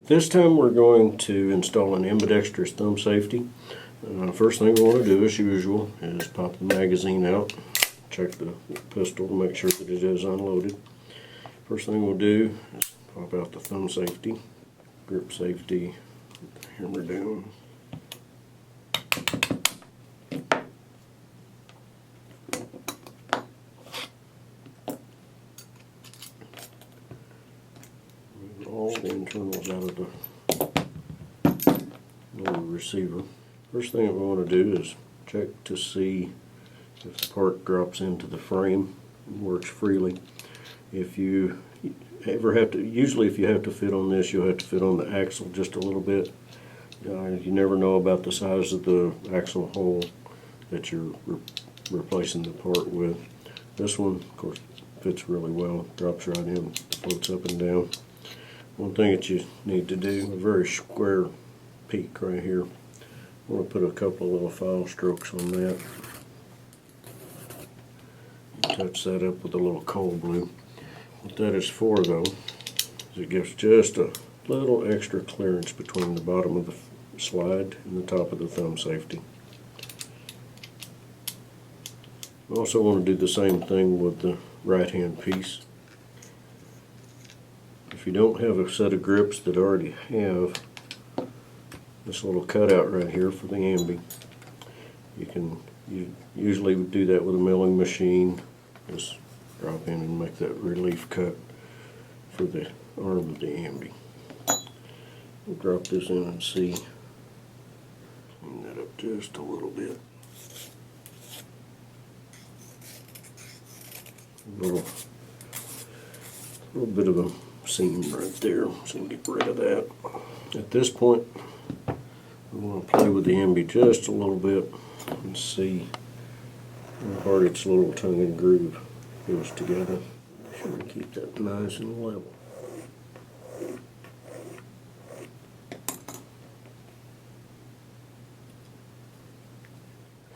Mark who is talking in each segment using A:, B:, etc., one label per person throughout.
A: This time we're going to install an Ambidextrous thumb safety. First thing we want to do, as usual, is pop the magazine out, check the pistol to make sure that it is unloaded. First thing we'll do is pop out the thumb safety, grip safety, hammer down. Move all the internals out of the little receiver. First thing that we want to do is check to see if the part drops into the frame and works freely. If you ever have to, usually if you have to fit on this, you'll have to fit on the axle just a little bit. You never know about the size of the axle hole that you're replacing the part with. This one, of course, fits really well, drops right in, floats up and down. One thing that you need to do, a very square peak right here. I'm going to put a couple of little file strokes on that. Touch that up with a little cold glue. What that is for, though, is it gives just a little extra clearance between the bottom of the slide and the top of the thumb safety. I also want to do the same thing with the right hand piece. If you don't have a set of grips that already have this little cutout right here for the Ambi, you usually would do that with a milling machine. Just drop in and make that relief cut for the arm of the Ambi. We'll drop this in and see. Clean that up just a little bit. A little bit of a seam right there, so we'll get rid of that. At this point, we want to play with the Ambi just a little bit and see how hard its little tongue and groove goes together. Be sure to keep that nice and level.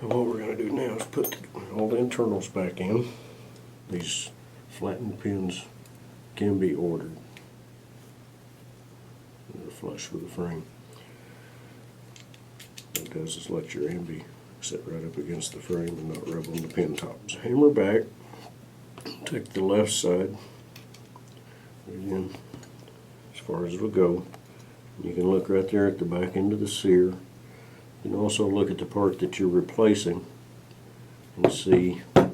A: And what we're going to do now is put all the internals back in. These flattened pins can be ordered. They're flush with the frame. What it does is let your Ambi sit right up against the frame and not rub on the pin tops. Hammer back, take the left side in as far as it'll go. You can look right there at the back end of the sear. You can also look at the part that you're replacing and see that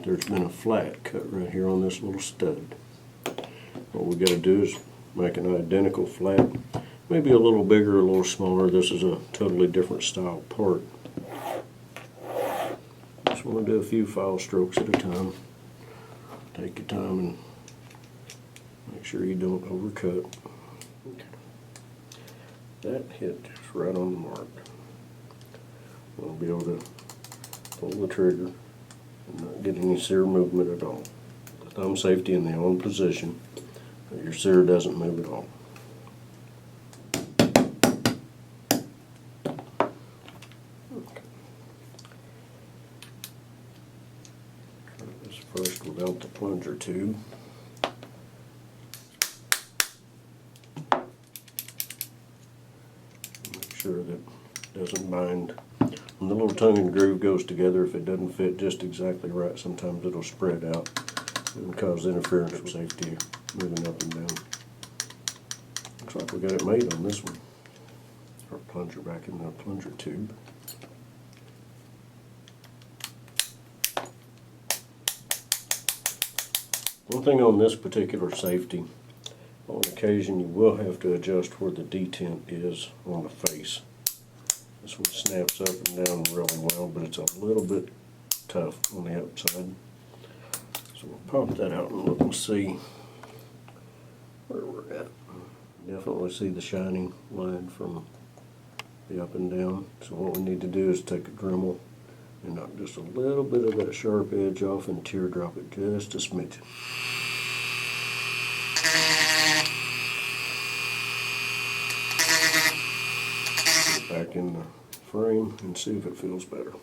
A: there's been a flat cut right here on this little stud. What we got to do is make an identical flat, maybe a little bigger, a little smaller. This is a totally different style part. Just want to do a few file strokes at a time. Take your time and make sure you don't overcut. Okay. That hit just right on the mark. We'll be able to pull the trigger and not get any sear movement at all. The thumb safety in the on position, your sear doesn't move at all. Okay. Try this first without the plunger tube. Make sure that it doesn't bind. When the little tongue and groove goes together, if it doesn't fit just exactly right, sometimes it'll spread out and cause interference with safety moving up and down. Looks like we got it made on this one. Our plunger back in the plunger tube. One thing on this particular safety, on occasion you will have to adjust where the detent is on the face. This one snaps up and down really well, but it's a little bit tough on the outside. So we'll pop that out and look and see where we're at. Definitely see the shining line from the up and down. So what we need to do is take a Dremel and knock just a little bit of that sharp edge off and teardrop it just a smidge. Back in the frame and see if it feels better.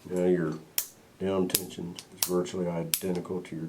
A: Now your down tension is virtually identical to your